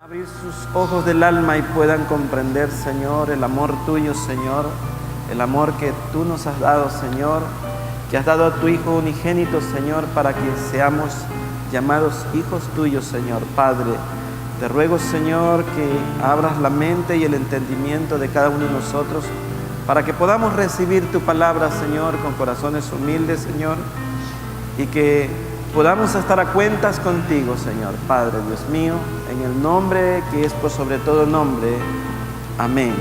Abrir sus ojos del alma y puedan comprender, Señor, el amor tuyo, Señor, el amor que tú nos has dado, Señor, que has dado a tu Hijo unigénito, Señor, para que seamos llamados hijos tuyos, Señor. Padre, te ruego, Señor, que abras la mente y el entendimiento de cada uno de nosotros para que podamos recibir tu palabra, Señor, con corazones humildes, Señor, y que podamos estar a cuentas contigo, Señor. Padre, Dios mío, en el nombre que es por sobre todo nombre. Amén.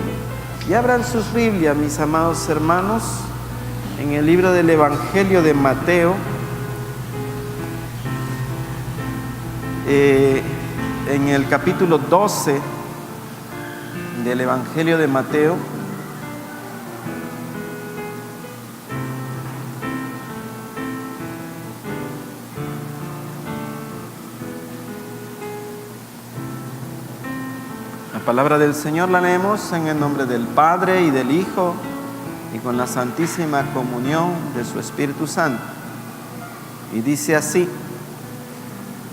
Y abran sus Biblias, mis amados hermanos, en el libro del Evangelio de Mateo, en el capítulo 12 del Evangelio de Mateo. La palabra del Señor la leemos en el nombre del Padre y del Hijo y con la santísima comunión de su Espíritu Santo. Y dice así: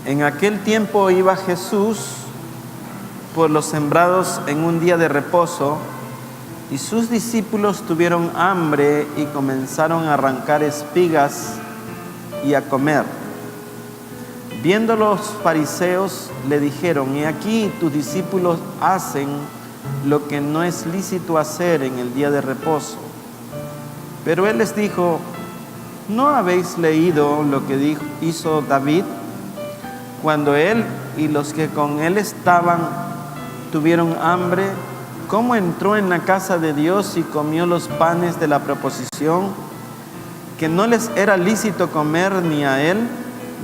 en aquel tiempo iba Jesús por los sembrados en un día de reposo, y sus discípulos tuvieron hambre y comenzaron a arrancar espigas y a comer. Viendo los fariseos, le dijeron: he aquí tus discípulos hacen lo que no es lícito hacer en el día de reposo. Pero él les dijo: ¿no habéis leído lo que hizo David cuando él y los que con él estaban tuvieron hambre? ¿Cómo entró en la casa de Dios y comió los panes de la proposición, que no les era lícito comer ni a él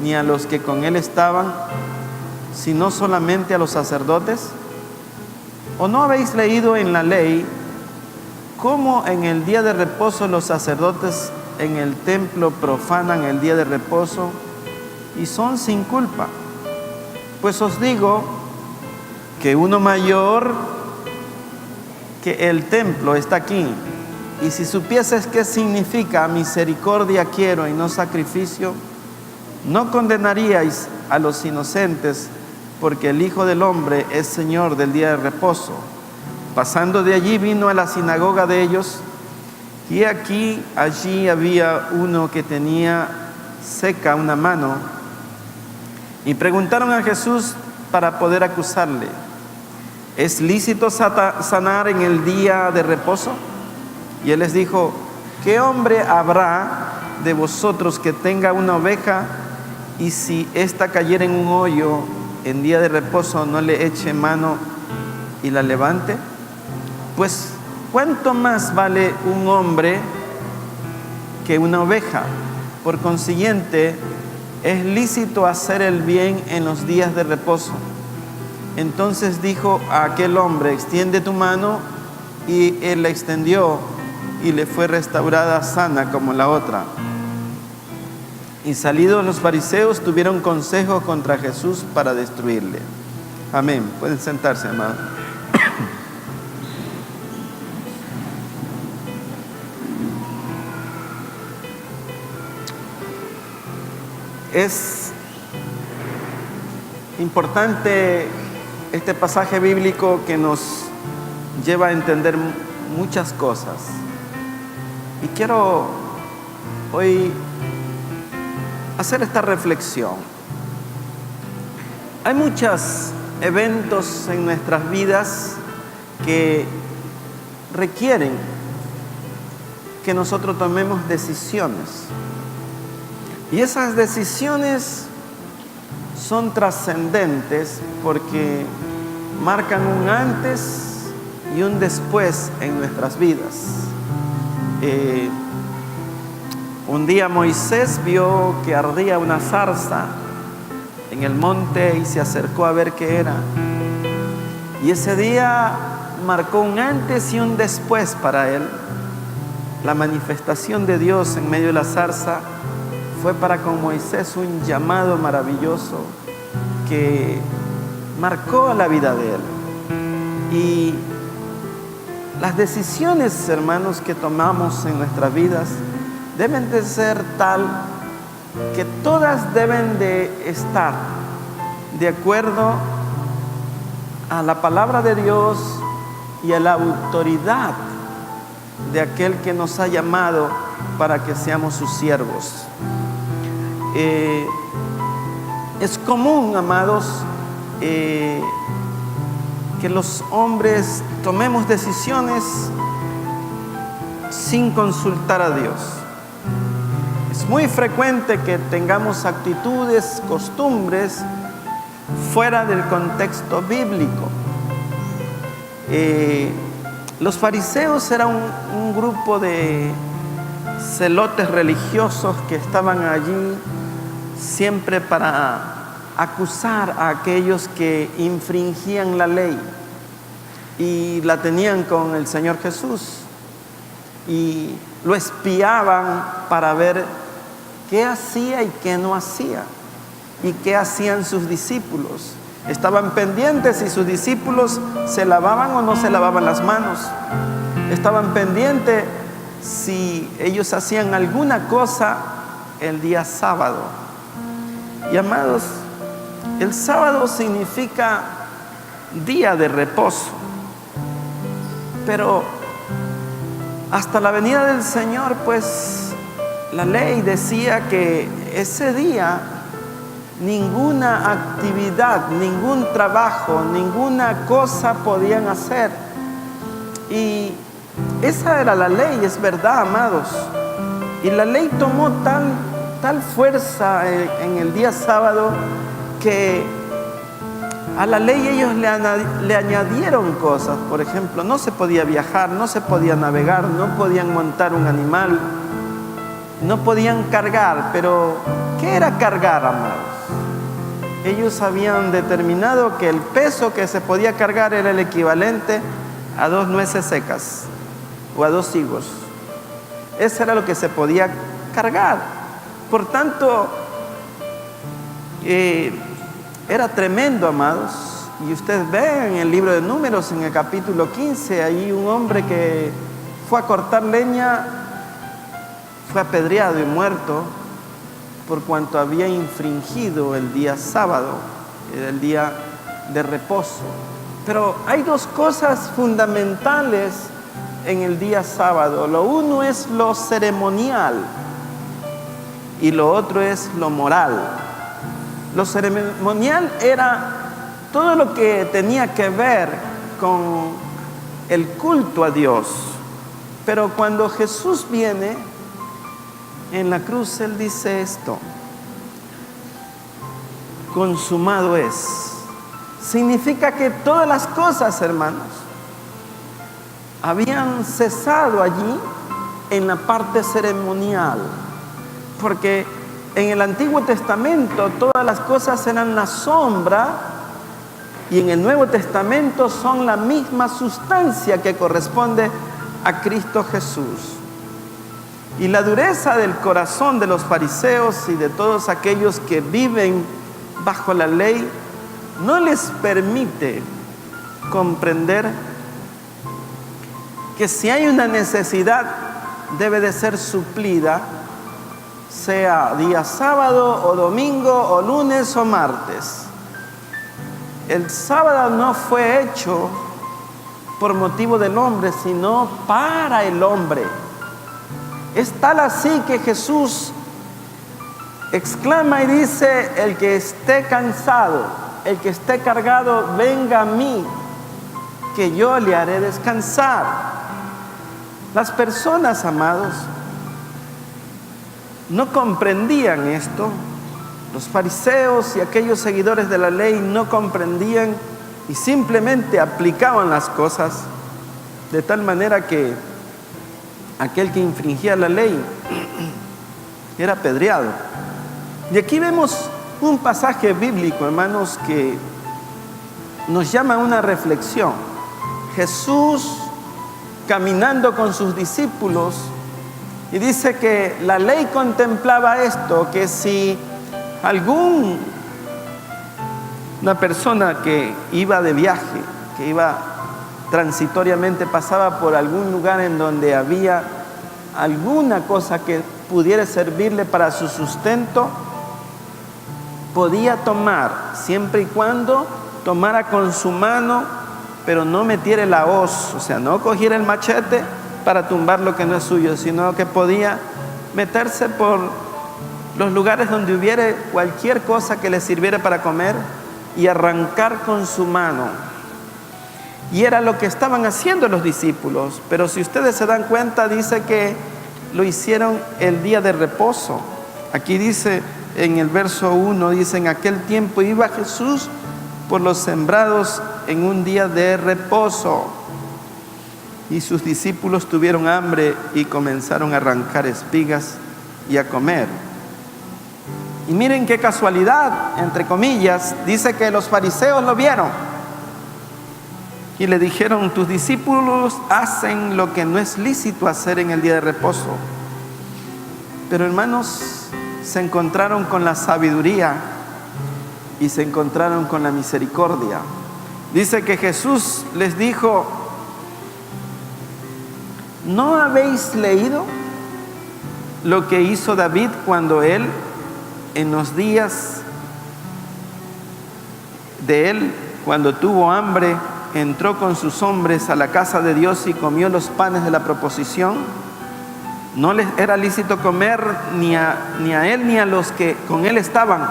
ni a los que con él estaban, sino solamente a los sacerdotes? ¿O no habéis leído en la ley cómo en el día de reposo los sacerdotes en el templo profanan el día de reposo y son sin culpa? Pues os digo que uno mayor que el templo está aquí. Y si supieses qué significa misericordia quiero y no sacrificio, no condenaríais a los inocentes, porque el Hijo del Hombre es Señor del día de reposo. Pasando de allí vino a la sinagoga de ellos, y aquí allí había uno que tenía seca una mano, y preguntaron a Jesús para poder acusarle: ¿es lícito sanar en el día de reposo? Y él les dijo: ¿qué hombre habrá de vosotros que tenga una oveja, y si ésta cayera en un hoyo en día de reposo, no le eche mano y la levante? Pues ¿cuánto más vale un hombre que una oveja? Por consiguiente, es lícito hacer el bien en los días de reposo. Entonces dijo a aquel hombre: extiende tu mano, y él la extendió, y le fue restaurada sana como la otra. Y salidos los fariseos tuvieron consejo contra Jesús para destruirle. Amén. Pueden sentarse, amados. Es importante este pasaje bíblico que nos lleva a entender muchas cosas. Y quiero hoy hacer esta reflexión. Hay muchos eventos en nuestras vidas que requieren que nosotros tomemos decisiones. Y esas decisiones son trascendentes porque marcan un antes y un después en nuestras vidas. Un día Moisés vio que ardía una zarza en el monte y se acercó a ver qué era. Y ese día marcó un antes y un después para él. La manifestación de Dios en medio de la zarza fue para con Moisés un llamado maravilloso que marcó la vida de él. Y las decisiones, hermanos, que tomamos en nuestras vidas deben de ser tal que todas deben de estar de acuerdo a la palabra de Dios y a la autoridad de aquel que nos ha llamado para que seamos sus siervos. Es común, amados, que los hombres tomemos decisiones sin consultar a Dios. Es muy frecuente que tengamos actitudes, costumbres fuera del contexto bíblico. Los fariseos eran un grupo de celotes religiosos que estaban allí siempre para acusar a aquellos que infringían la ley, y la tenían con el Señor Jesús y lo espiaban para ver qué hacía y qué no hacía, y qué hacían sus discípulos. Estaban pendientes si sus discípulos se lavaban o no se lavaban las manos. Estaban pendientes si ellos hacían alguna cosa el día sábado. Y amados, el sábado significa día de reposo. Pero hasta la venida del Señor, pues la ley decía que ese día ninguna actividad, ningún trabajo, ninguna cosa podían hacer. Y esa era la ley, es verdad, amados. Y la ley tomó tal fuerza en el día sábado que a la ley ellos le añadieron cosas. Por ejemplo, no se podía viajar, no se podía navegar, no podían montar un animal, no podían cargar. Pero ¿qué era cargar, amados? Ellos habían determinado que el peso que se podía cargar era el equivalente a 2 nueces secas o a 2 higos. Eso era lo que se podía cargar. Por tanto, era tremendo, amados. Y ustedes ven en el libro de Números, en el capítulo 15, ahí un hombre que fue a cortar leña, fue apedreado y muerto por cuanto había infringido el día sábado, el día de reposo. Pero hay 2 cosas fundamentales en el día sábado. Lo uno es lo ceremonial y lo otro es lo moral. Lo ceremonial era todo lo que tenía que ver con el culto a Dios. Pero cuando Jesús viene en la cruz, Él dice esto: consumado es. Significa que todas las cosas, hermanos, habían cesado allí en la parte ceremonial. Porque en el Antiguo Testamento todas las cosas eran la sombra, y en el Nuevo Testamento son la misma sustancia que corresponde a Cristo Jesús. Y la dureza del corazón de los fariseos y de todos aquellos que viven bajo la ley no les permite comprender que si hay una necesidad debe de ser suplida, sea día sábado o domingo o lunes o martes. El sábado no fue hecho por motivo del hombre, sino para el hombre. Es tal así que Jesús exclama y dice: el que esté cansado, el que esté cargado, venga a mí, que yo le haré descansar. Las personas, amados, no comprendían esto. Los fariseos y aquellos seguidores de la ley no comprendían y simplemente aplicaban las cosas de tal manera que aquel que infringía la ley era apedreado. Y aquí vemos un pasaje bíblico, hermanos, que nos llama a una reflexión. Jesús caminando con sus discípulos, y dice que la ley contemplaba esto, que si una persona que iba de viaje, que iba transitoriamente, pasaba por algún lugar en donde había alguna cosa que pudiera servirle para su sustento, podía tomar, siempre y cuando tomara con su mano, pero no metiera la hoz, o sea, no cogiera el machete para tumbar lo que no es suyo, sino que podía meterse por los lugares donde hubiera cualquier cosa que le sirviera para comer y arrancar con su mano. Y era lo que estaban haciendo los discípulos, pero si ustedes se dan cuenta, dice que lo hicieron el día de reposo. Aquí dice en el verso 1, dice: en aquel tiempo iba Jesús por los sembrados en un día de reposo, y sus discípulos tuvieron hambre y comenzaron a arrancar espigas y a comer. Y miren qué casualidad, entre comillas, dice que los fariseos lo vieron y le dijeron: tus discípulos hacen lo que no es lícito hacer en el día de reposo. Pero hermanos, se encontraron con la sabiduría y se encontraron con la misericordia. Dice que Jesús les dijo: ¿no habéis leído lo que hizo David cuando él, en los días de él, cuando tuvo hambre, entró con sus hombres a la casa de Dios y comió los panes de la proposición? No les era lícito comer ni a él ni a los que con él estaban,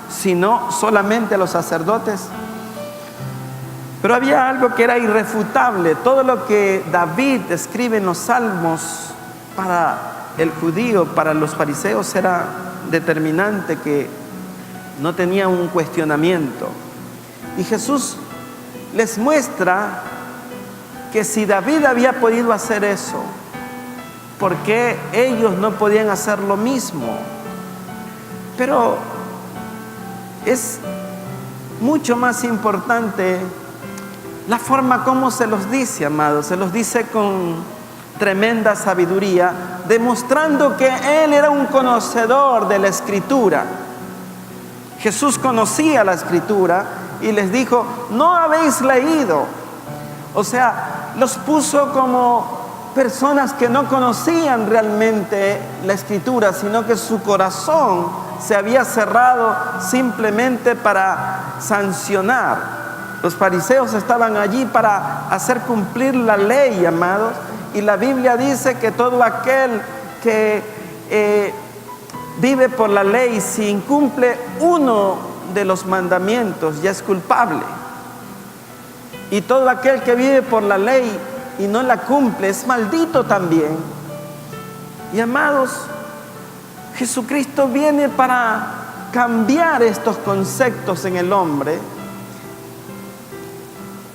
sino solamente a los sacerdotes. Pero había algo que era irrefutable. Todo lo que David escribe en los Salmos, para el judío, para los fariseos, era determinante, que no tenía un cuestionamiento. Y Jesús les muestra que si David había podido hacer eso, ¿por qué ellos no podían hacer lo mismo? Pero es mucho más importante la forma como se los dice, amados. Se los dice con tremenda sabiduría, demostrando que él era un conocedor de la Escritura. Jesús conocía la Escritura y les dijo: no habéis leído. O sea, los puso como personas que no conocían realmente la Escritura, sino que su corazón se había cerrado simplemente para sancionar. Los fariseos estaban allí para hacer cumplir la ley, amados, y la Biblia dice que todo aquel que vive por la ley, si incumple uno de los mandamientos, ya es culpable. Y todo aquel que vive por la ley y no la cumple es maldito también. Y amados, Jesucristo viene para cambiar estos conceptos en el hombre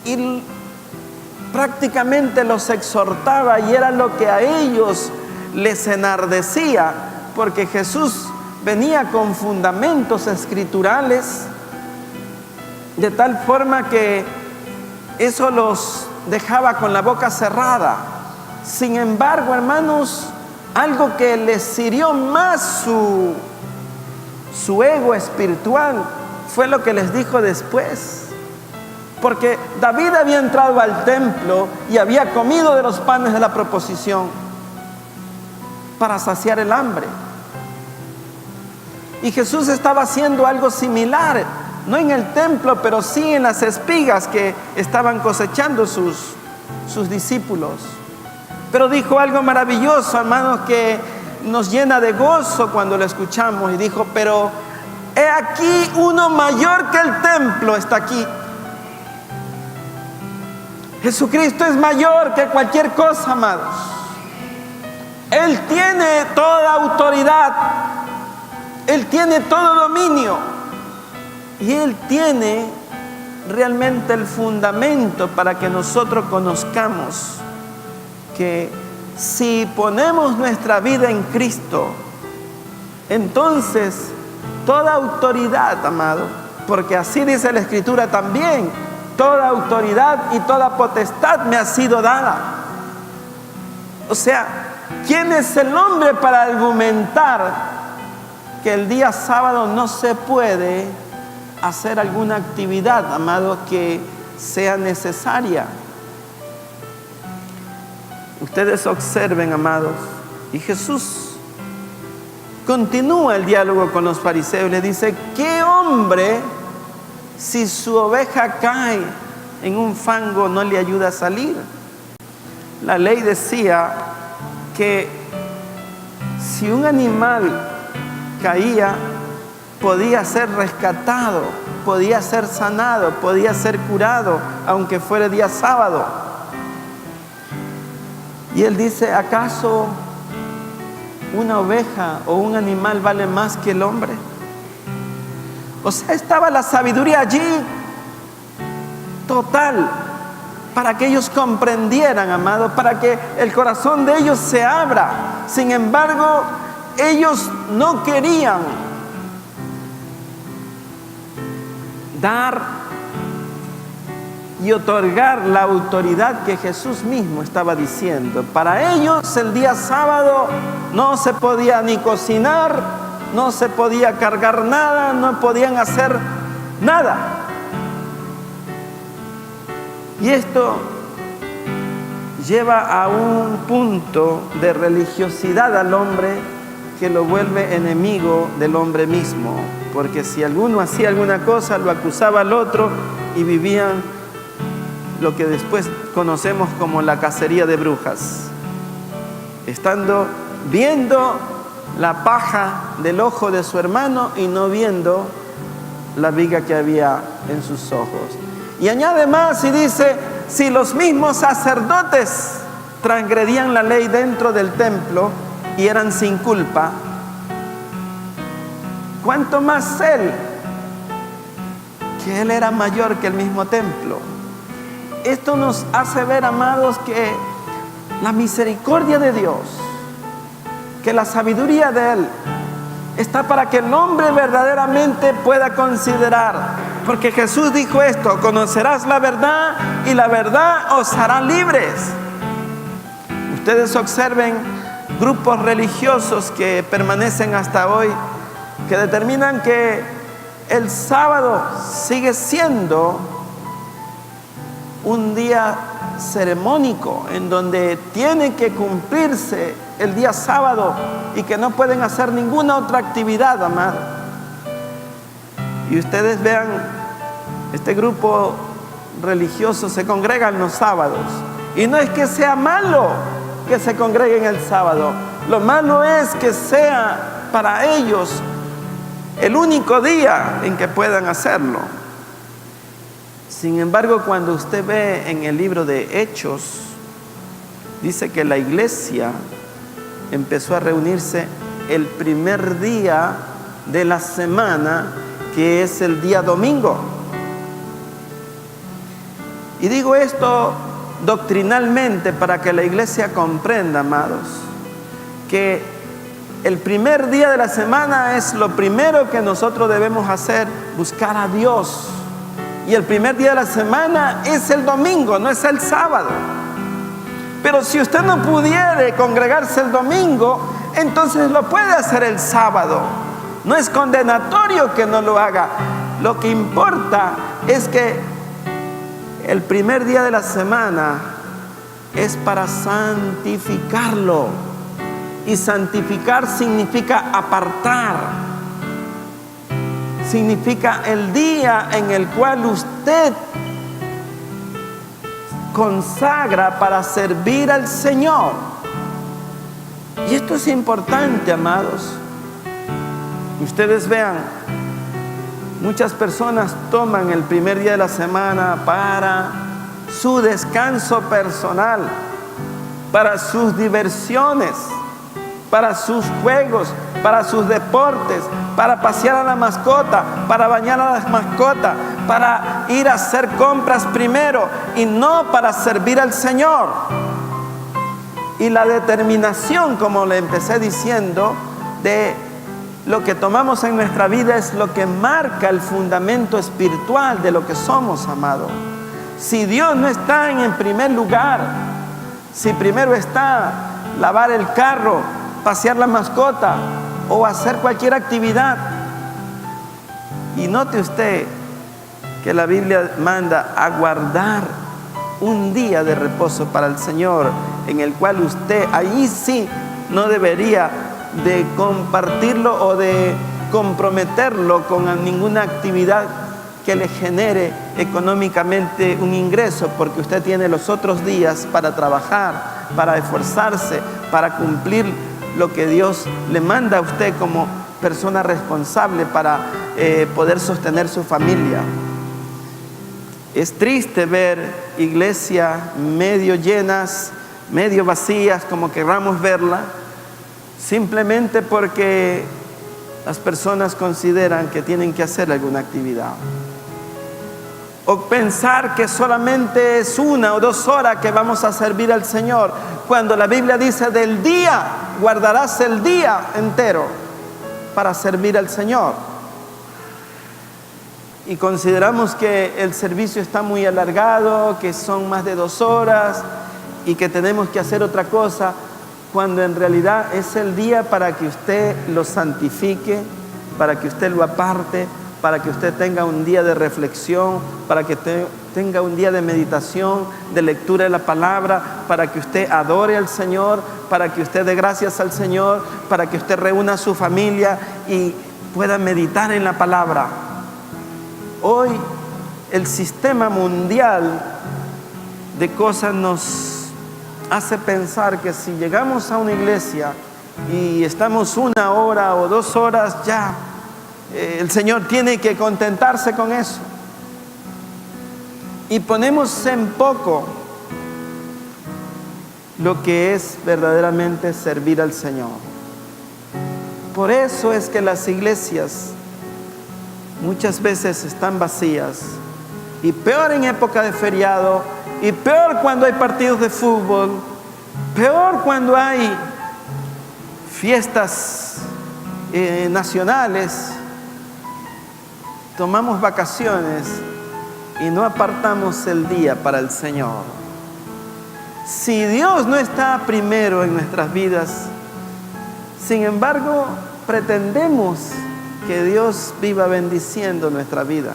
y prácticamente los exhortaba, y era lo que a ellos les enardecía, porque Jesús venía con fundamentos escriturales de tal forma que eso los dejaba con la boca cerrada. Sin embargo, hermanos, algo que les hirió más su ego espiritual fue lo que les dijo después. Porque David había entrado al templo y había comido de los panes de la proposición para saciar el hambre. Y Jesús estaba haciendo algo similar, no en el templo, pero sí en las espigas que estaban cosechando sus discípulos. Pero dijo algo maravilloso, hermanos, que nos llena de gozo cuando lo escuchamos. Y dijo: pero he aquí, uno mayor que el templo está aquí. Jesucristo es mayor que cualquier cosa, amados. Él tiene toda autoridad, Él tiene todo dominio, y Él tiene realmente el fundamento para que nosotros conozcamos que si ponemos nuestra vida en Cristo, entonces toda autoridad, amado, porque así dice la Escritura también: toda autoridad y toda potestad me ha sido dada. O sea, ¿quién es el hombre para argumentar que el día sábado no se puede hacer alguna actividad, amado, que sea necesaria? Ustedes observen, amados, y Jesús continúa el diálogo con los fariseos y le dice: ¿qué hombre si su oveja cae en un fango no le ayuda a salir? La ley decía que si un animal caía, podía ser rescatado, podía ser sanado, podía ser curado, aunque fuera día sábado. Y él dice, ¿acaso una oveja o un animal vale más que el hombre? O sea, estaba la sabiduría allí, total, para que ellos comprendieran, amado, para que el corazón de ellos se abra. Sin embargo, ellos no querían dar y otorgar la autoridad que Jesús mismo estaba diciendo. Para ellos el día sábado no se podía ni cocinar, no se podía cargar nada, no podían hacer nada. Y esto lleva a un punto de religiosidad al hombre que lo vuelve enemigo del hombre mismo. Porque si alguno hacía alguna cosa, lo acusaba al otro y vivían lo que después conocemos como la cacería de brujas. Estando viendo la paja del ojo de su hermano y no viendo la viga que había en sus ojos. Y añade más y dice, si los mismos sacerdotes transgredían la ley dentro del templo y eran sin culpa, ¿cuánto más él? Que él era mayor que el mismo templo. Esto nos hace ver, amados, que la misericordia de Dios, que la sabiduría de Él está para que el hombre verdaderamente pueda considerar. Porque Jesús dijo esto, conocerás la verdad y la verdad os hará libres. Ustedes observen grupos religiosos que permanecen hasta hoy, que determinan que el sábado sigue siendo un día ceremónico en donde tiene que cumplirse el día sábado y que no pueden hacer ninguna otra actividad, amado. Y ustedes vean, este grupo religioso se congregan los sábados. Y no es que sea malo que se congreguen el sábado. Lo malo es que sea para ellos el único día en que puedan hacerlo. Sin embargo, cuando usted ve en el libro de Hechos, dice que la iglesia empezó a reunirse el primer día de la semana, que es el día domingo. Y digo esto doctrinalmente para que la iglesia comprenda, amados, que el primer día de la semana es lo primero que nosotros debemos hacer, buscar a Dios. Y el primer día de la semana es el domingo, no es el sábado. Pero si usted no pudiere congregarse el domingo, entonces lo puede hacer el sábado. No es condenatorio que no lo haga. Lo que importa es que el primer día de la semana es para santificarlo. Y santificar significa apartar. Significa el día en el cual usted consagra para servir al Señor. Y esto es importante, amados. Ustedes vean, muchas personas toman el primer día de la semana para su descanso personal, para sus diversiones, para sus juegos, para sus deportes, para pasear a la mascota, para bañar a la mascota, para ir a hacer compras primero y no para servir al Señor. Y la determinación, como le empecé diciendo, de lo que tomamos en nuestra vida es lo que marca el fundamento espiritual de lo que somos, amado. Si Dios no está en primer lugar, si primero está lavar el carro, pasear la mascota o hacer cualquier actividad, y note usted que la Biblia manda a guardar un día de reposo para el Señor, en el cual usted ahí sí no debería de compartirlo o de comprometerlo con ninguna actividad que le genere económicamente un ingreso, porque usted tiene los otros días para trabajar, para esforzarse, para cumplir lo que Dios le manda a usted como persona responsable para poder sostener su familia. Es triste ver iglesias medio llenas, medio vacías, como querramos verla, simplemente porque las personas consideran que tienen que hacer alguna actividad. O pensar que solamente es 1 o 2 horas que vamos a servir al Señor, cuando la Biblia dice del día, guardarás el día entero para servir al Señor. Y consideramos que el servicio está muy alargado, que son más de 2 horas y que tenemos que hacer otra cosa, cuando en realidad es el día para que usted lo santifique, para que usted lo aparte, para que usted tenga un día de reflexión, para que tenga un día de meditación, de lectura de la palabra, para que usted adore al Señor, para que usted dé gracias al Señor, para que usted reúna a su familia y pueda meditar en la palabra. Hoy el sistema mundial de cosas nos hace pensar que si llegamos a una iglesia y estamos 1 hora o 2 horas, ya el Señor tiene que contentarse con eso. Y ponemos en poco lo que es verdaderamente servir al Señor. Por eso es que las iglesias muchas veces están vacías, y peor en época de feriado, y peor cuando hay partidos de fútbol, peor cuando hay fiestas nacionales. Tomamos vacaciones y no apartamos el día para el Señor. Si Dios no está primero en nuestras vidas, sin embargo, pretendemos que Dios viva bendiciendo nuestra vida.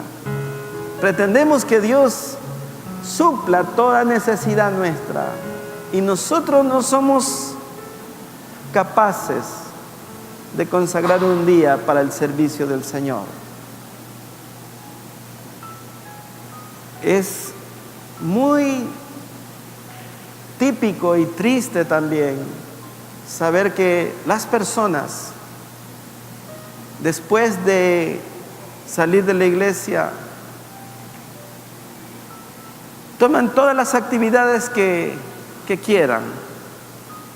Pretendemos que Dios supla toda necesidad nuestra, y nosotros no somos capaces de consagrar un día para el servicio del Señor. Es muy típico y triste también saber que las personas, después de salir de la iglesia, toman todas las actividades que quieran,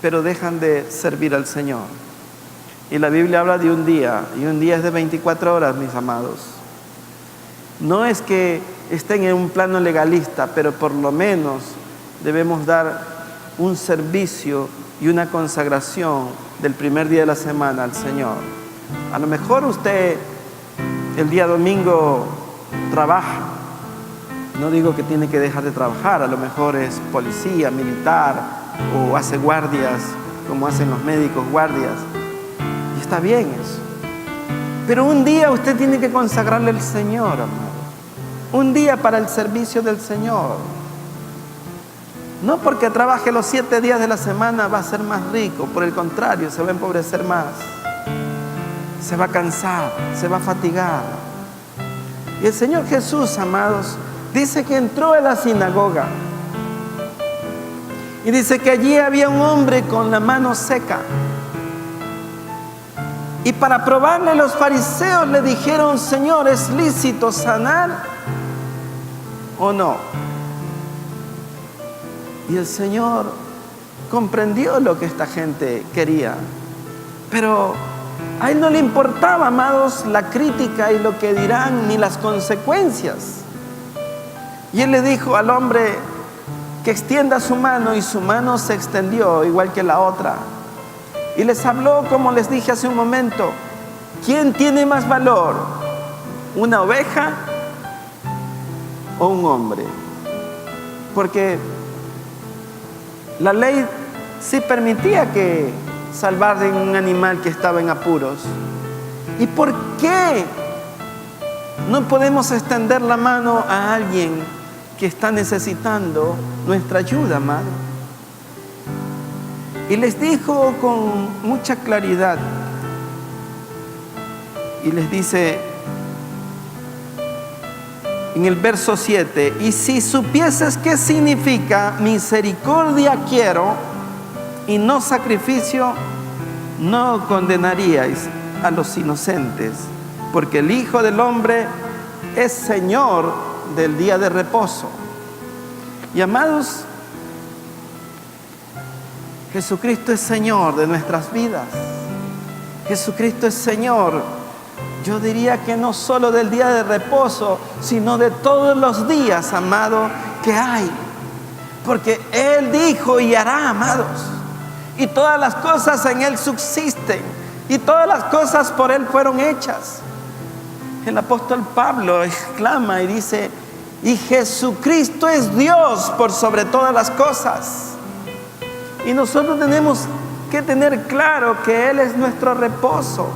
pero dejan de servir al Señor. Y la Biblia habla de un día, y un día es de 24 horas, mis amados. No es que estén en un plano legalista, pero por lo menos debemos dar un servicio y una consagración del primer día de la semana al Señor. A lo mejor usted el día domingo trabaja. No digo que tiene que dejar de trabajar, a lo mejor es policía, militar, o hace guardias, como hacen los médicos, guardias. Y está bien eso. Pero un día usted tiene que consagrarle al Señor, amado. Un día para el servicio del Señor. No porque trabaje los 7 días de la semana va a ser más rico, por el contrario, se va a empobrecer más. Se va a cansar, se va a fatigar. Y el Señor Jesús, amados, dice que entró a la sinagoga y dice que allí había un hombre con la mano seca. Y para probarle, los fariseos le dijeron: Señor, ¿es lícito sanar o no? Y el Señor comprendió lo que esta gente quería, pero a Él no le importaba, amados, la crítica y lo que dirán, ni las consecuencias. Y Él le dijo al hombre que extienda su mano, y su mano se extendió igual que la otra. Y les habló, como les dije hace un momento, ¿quién tiene más valor? ¿Una oveja o un hombre? Porque la ley sí permitía que salvar de un animal que estaba en apuros. ¿Y por qué no podemos extender la mano a alguien que está necesitando nuestra ayuda, amado? Y les dijo con mucha claridad, y les dice: en el verso 7, y si supieses qué significa misericordia quiero y no sacrificio, no condenaríais a los inocentes, porque el Hijo del Hombre es Señor del día de reposo. Y amados, Jesucristo es Señor de nuestras vidas. Jesucristo es Señor, yo diría que no solo del día de reposo, sino de todos los días, amado, que hay. Porque Él dijo y hará, amados. Y todas las cosas en Él subsisten. Y todas las cosas por Él fueron hechas. El apóstol Pablo exclama y dice: y Jesucristo es Dios por sobre todas las cosas. Y nosotros tenemos que tener claro que Él es nuestro reposo.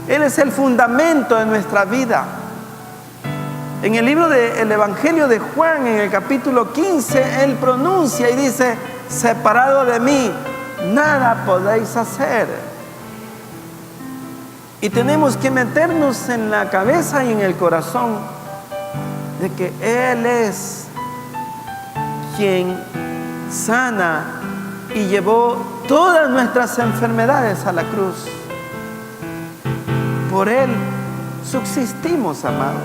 Él es el fundamento de nuestra vida. En el libro del Evangelio de Juan, en el capítulo 15, Él pronuncia y dice: separado de mí, nada podéis hacer. Y tenemos que meternos en la cabeza y en el corazón de que Él es quien sana y llevó todas nuestras enfermedades a la cruz. Por Él subsistimos, amado.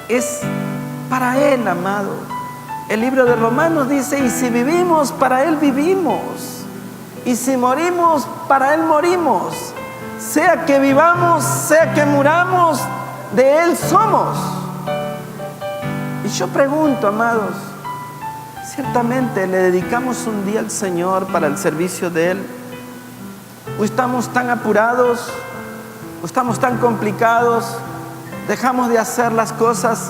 Es para Él, amado. El libro de Romanos dice: y si vivimos, para Él vivimos. Y si morimos, para Él morimos. Sea que vivamos, sea que muramos, de Él somos. Y yo pregunto, amados, ¿ciertamente le dedicamos un día al Señor para el servicio de Él? ¿O estamos tan apurados? ¿O estamos tan complicados? ¿Dejamos de hacer las cosas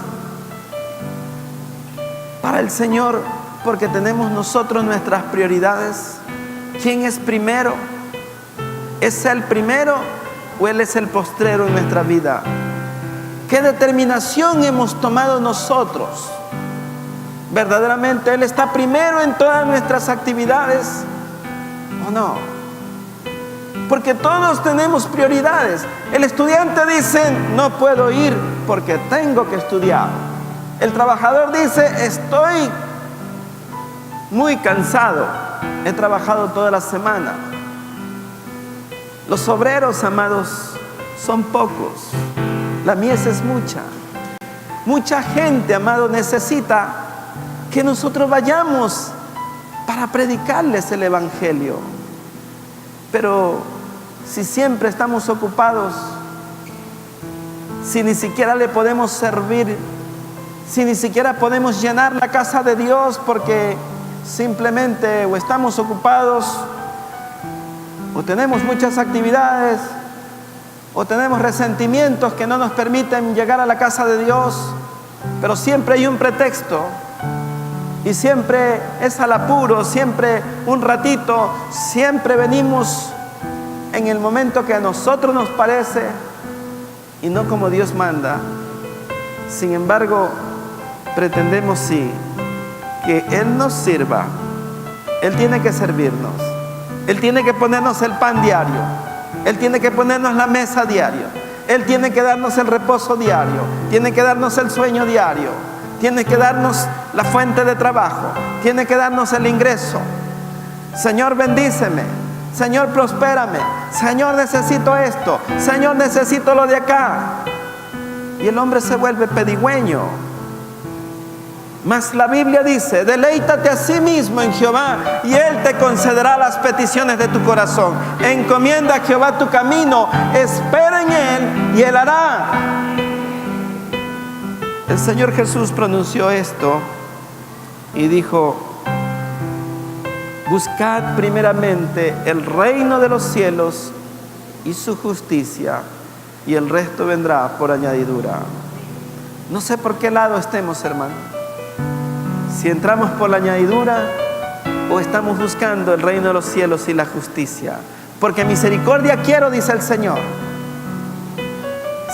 para el Señor porque tenemos nosotros nuestras prioridades? ¿Quién es primero? ¿Es Él primero o Él es el postrero en nuestra vida? ¿Qué determinación hemos tomado nosotros? ¿Verdaderamente Él está primero en todas nuestras actividades o no? Porque todos tenemos prioridades. El estudiante dice: no puedo ir porque tengo que estudiar. El trabajador dice: estoy muy cansado, he trabajado toda la semana. Los obreros, amados, son pocos, la mies es mucha. Mucha gente, amado, necesita que nosotros vayamos para predicarles el Evangelio. Pero si siempre estamos ocupados, si ni siquiera le podemos servir, si ni siquiera podemos llenar la casa de Dios porque simplemente o estamos ocupados, o tenemos muchas actividades, o tenemos resentimientos que no nos permiten llegar a la casa de Dios, pero siempre hay un pretexto y siempre es al apuro, siempre un ratito, siempre venimos en el momento que a nosotros nos parece y no como Dios manda. Sin embargo, pretendemos sí que Él nos sirva. Él tiene que servirnos. Él tiene que ponernos el pan diario. Él tiene que ponernos la mesa diario. Él tiene que darnos el reposo diario. Tiene que darnos el sueño diario. Tiene que darnos la fuente de trabajo. Tiene que darnos el ingreso. Señor, bendíceme. Señor, prospérame. Señor, necesito esto. Señor, necesito lo de acá. Y el hombre se vuelve pedigüeño. Mas la Biblia dice: deleítate a sí mismo en Jehová y Él te concederá las peticiones de tu corazón. Encomienda a Jehová tu camino, espera en Él y Él hará. El Señor Jesús pronunció esto y dijo: buscad primeramente el reino de los cielos y su justicia, y el resto vendrá por añadidura. No sé por qué lado estemos, hermano. Si entramos por la añadidura o estamos buscando el reino de los cielos y la justicia. Porque misericordia quiero, dice el Señor.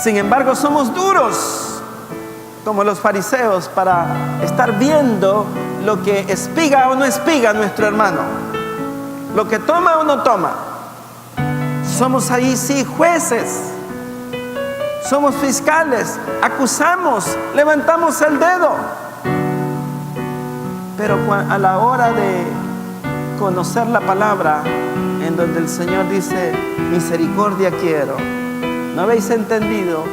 Sin embargo, somos duros como los fariseos para estar viendo lo que espiga o no espiga a nuestro hermano, lo que toma o no toma. Somos ahí sí jueces. somos fiscales, acusamos, levantamos el dedo. Pero a la hora de conocer la palabra, en donde el Señor dice, misericordia quiero, ¿no habéis entendido?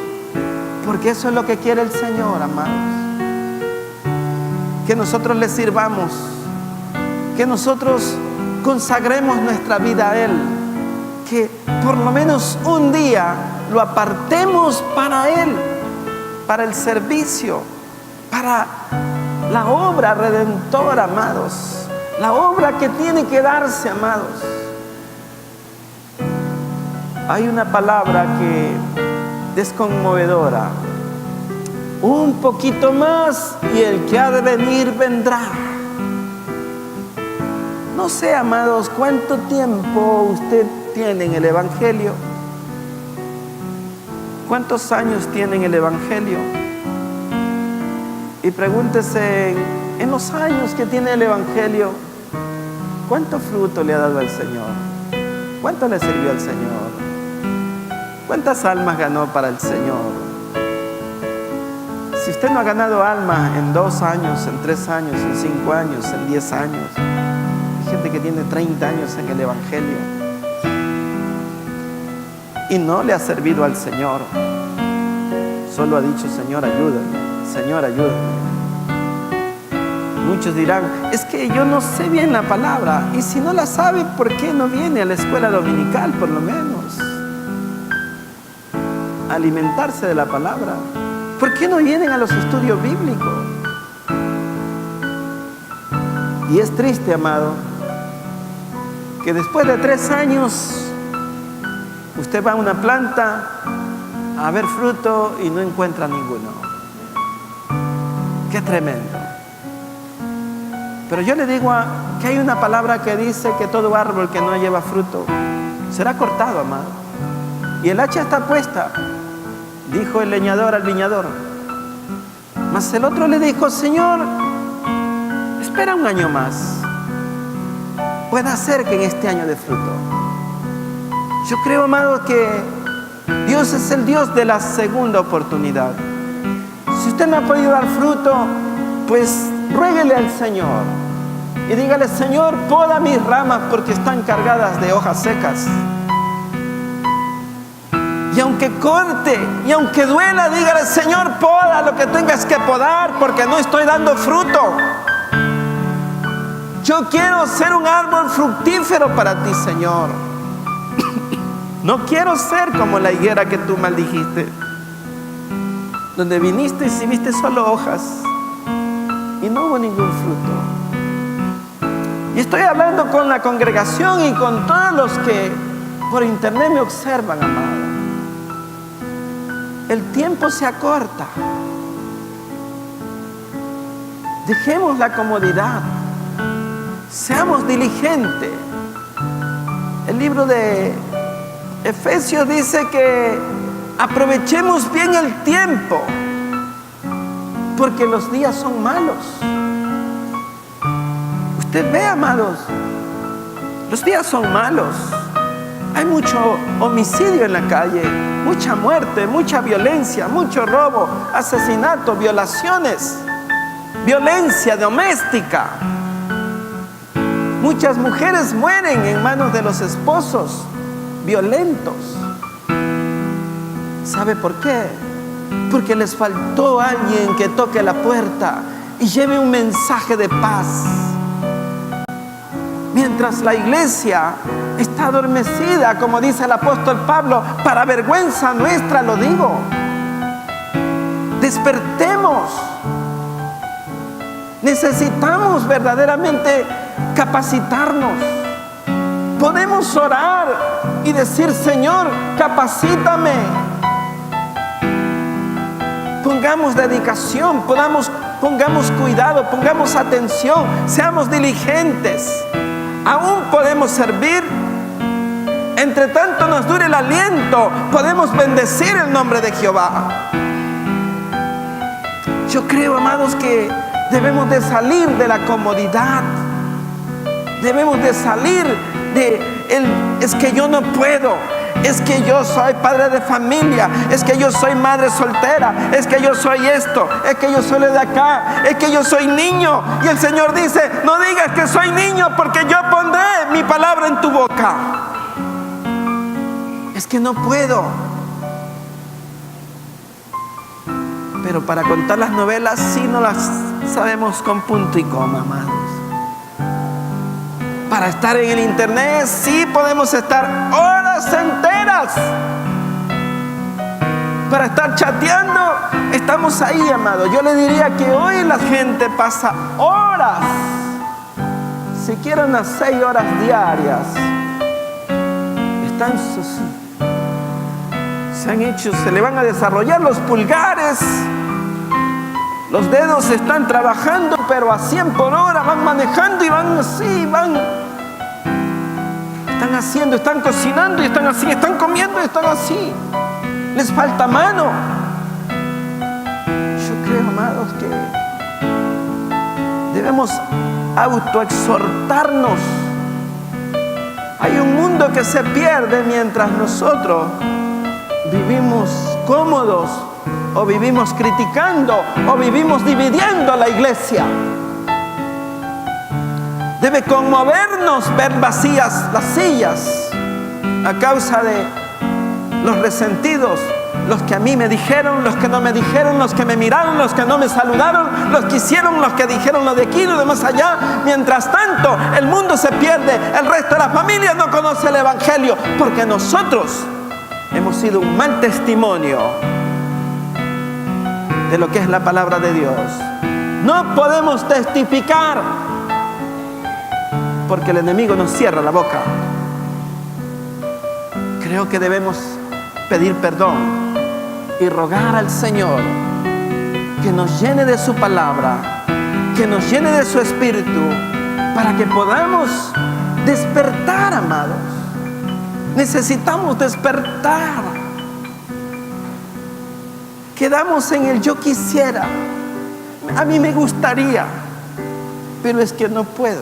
Porque eso es lo que quiere el Señor, amados. Que nosotros le sirvamos, que nosotros consagremos nuestra vida a Él, que por lo menos un día lo apartemos para Él, para el servicio, para la obra redentora, amados, la obra que tiene que darse, amados. Hay una palabra que es conmovedora: un poquito más y el que ha de venir vendrá. No sé, amados, cuánto tiempo usted tiene en el Evangelio. ¿Cuántos años tiene en el Evangelio? Y pregúntese, en los años que tiene el Evangelio, ¿cuánto fruto le ha dado al Señor? ¿Cuánto le sirvió al Señor? ¿Cuántas almas ganó para el Señor? Si usted no ha ganado almas en 2 años, en 3 años, en 5 años, en 10 años, hay gente que tiene 30 años en el Evangelio y no le ha servido al Señor. Solo ha dicho, Señor, ayúdame, Señor, ayúdame. Muchos dirán, es que yo no sé bien la palabra. Y si no la sabe, ¿por qué no viene a la escuela dominical, por lo menos? A alimentarse de la palabra. ¿Por qué no vienen a los estudios bíblicos? Y es triste, amado, que después de 3 años usted va a una planta a ver fruto y no encuentra ninguno. Qué tremendo. Pero yo le digo que hay una palabra que dice que todo árbol que no lleva fruto será cortado, amado. Y el hacha está puesta, dijo el leñador al viñador. Mas el otro le dijo, Señor, espera un año más. Puede ser que en este año dé fruto. Yo creo, amado, que Dios es el Dios de la segunda oportunidad. Si usted no ha podido dar fruto, pues ruéguele al Señor y dígale, Señor, poda mis ramas porque están cargadas de hojas secas. Y aunque corte y aunque duela, dígale, Señor, poda lo que tengas que podar porque no estoy dando fruto. Yo quiero ser un árbol fructífero para ti, Señor. No quiero ser como la higuera que tú maldijiste, donde viniste y viste solo hojas y no hubo ningún fruto. Y estoy hablando con la congregación y con todos los que por internet me observan, amado. El tiempo se acorta. Dejemos la comodidad. Seamos diligentes. El libro de Efesios dice que aprovechemos bien el tiempo, porque los días son malos. Usted ve, amados, los días son malos. Hay mucho homicidio en la calle, mucha muerte, mucha violencia, mucho robo, asesinato, violaciones, violencia doméstica. Muchas mujeres mueren en manos de los esposos violentos. ¿Sabe por qué? Porque les faltó alguien que toque la puerta y lleve un mensaje de paz. Mientras la iglesia está adormecida, como dice el apóstol Pablo, para vergüenza nuestra lo digo. Despertemos. Necesitamos verdaderamente capacitarnos. Podemos orar y decir, Señor, capacítame. Pongamos dedicación, pongamos cuidado, pongamos atención, seamos diligentes. Aún podemos servir. Entre tanto nos dure el aliento, podemos bendecir el nombre de Jehová. Yo creo, amados, que debemos de salir de la comodidad. Debemos de salir es que yo no puedo, Es que yo soy padre de familia, es que yo soy madre soltera, es que yo soy esto, es que yo soy de acá, es que yo soy niño. Y el Señor dice, no digas que soy niño, porque yo pondré mi palabra en tu boca. Es que no puedo. Pero para contar las novelas sí no las sabemos con punto y coma, amados. Para estar en el internet sí podemos estar horas enteras. Para estar chateando estamos ahí, amados. Yo le diría que hoy la gente pasa horas, siquiera unas 6 horas diarias. Se le van a desarrollar los pulgares. Los dedos están trabajando, pero a 100 por hora, van manejando y van así, están haciendo, están cocinando y están así, están comiendo y están así. Les falta mano. Yo creo, amados, que debemos autoexhortarnos. Hay un mundo que se pierde mientras nosotros vivimos cómodos, o vivimos criticando, o vivimos dividiendo a la iglesia. Debe conmovernos ver vacías las sillas a causa de los resentidos, los que a mí me dijeron, los que no me dijeron, los que me miraron, los que no me saludaron, los que hicieron, los que dijeron lo de aquí, lo de más allá. Mientras tanto, el mundo se pierde, el resto de la familia no conoce el evangelio, porque nosotros hemos sido un mal testimonio de lo que es la palabra de Dios. No podemos testificar porque el enemigo nos cierra la boca. Creo que debemos pedir perdón y rogar al Señor que nos llene de su palabra, que nos llene de su espíritu, para que podamos despertar, amados. Necesitamos despertar. Quedamos en el yo quisiera, a mí me gustaría, pero es que no puedo.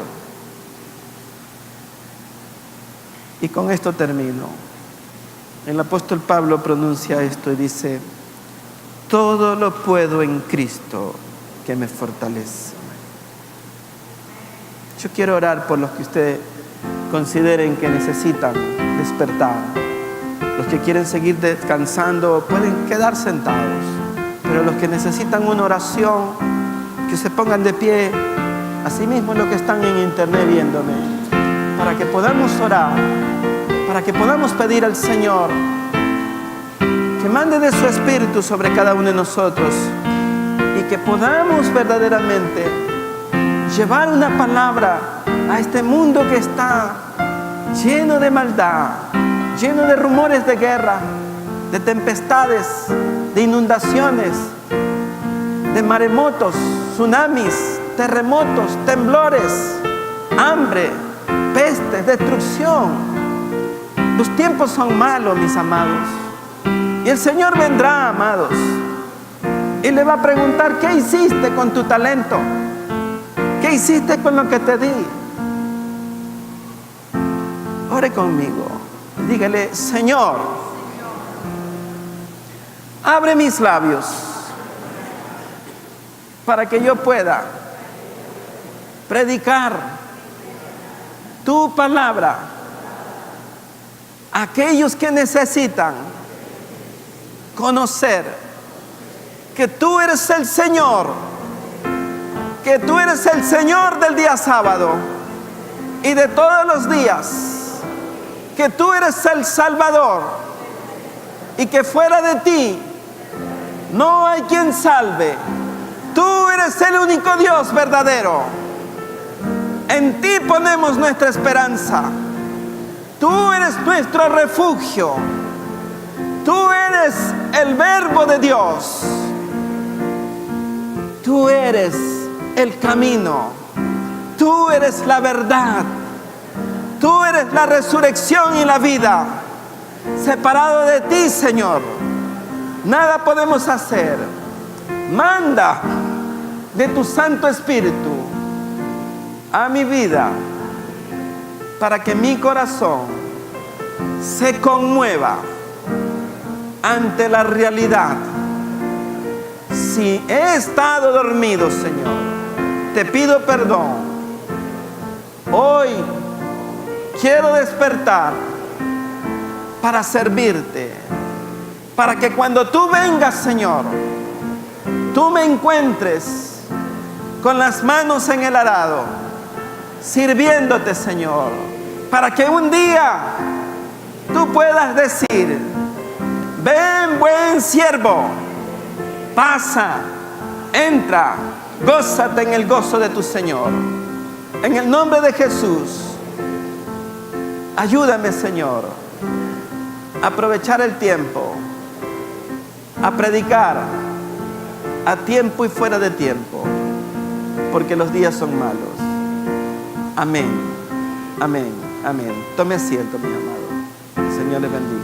Y con esto termino. El apóstol Pablo pronuncia esto y dice: todo lo puedo en Cristo que me fortalece. Yo quiero orar por los que ustedes consideren que necesitan despertar. Los que quieren seguir descansando pueden quedar sentados, pero los que necesitan una oración, que se pongan de pie, asimismo los que están en internet viéndome, para que podamos orar, para que podamos pedir al Señor que mande de su espíritu sobre cada uno de nosotros y que podamos verdaderamente llevar una palabra a este mundo que está lleno de maldad, lleno de rumores de guerra, de tempestades, de inundaciones, de maremotos, tsunamis, terremotos, temblores, hambre, pestes, destrucción. Los tiempos son malos, mis amados. Y el Señor vendrá, amados, y le va a preguntar: ¿qué hiciste con tu talento? ¿Qué hiciste con lo que te di? Ore conmigo. Dígale: Señor, abre mis labios para que yo pueda predicar tu palabra a aquellos que necesitan conocer que tú eres el Señor, que tú eres el Señor del día sábado y de todos los días, que tú eres el Salvador y que fuera de ti no hay quien salve. Tú eres el único Dios verdadero. En ti ponemos nuestra esperanza. Tú eres nuestro refugio. Tú eres el Verbo de Dios. Tú eres el camino. Tú eres la verdad. Tú eres la resurrección y la vida. Separado de ti, Señor, nada podemos hacer. Manda de tu Santo Espíritu a mi vida para que mi corazón se conmueva ante la realidad. Si he estado dormido, Señor, te pido perdón. Hoy quiero despertar para servirte, para que cuando tú vengas, Señor, tú me encuentres con las manos en el arado, sirviéndote, Señor, para que un día tú puedas decir: ven, buen siervo, pasa, entra, gózate en el gozo de tu Señor. En el nombre de Jesús, ayúdame, Señor, a aprovechar el tiempo, a predicar a tiempo y fuera de tiempo, porque los días son malos. Amén, amén, amén. Tome asiento, mi amado. El Señor le bendiga.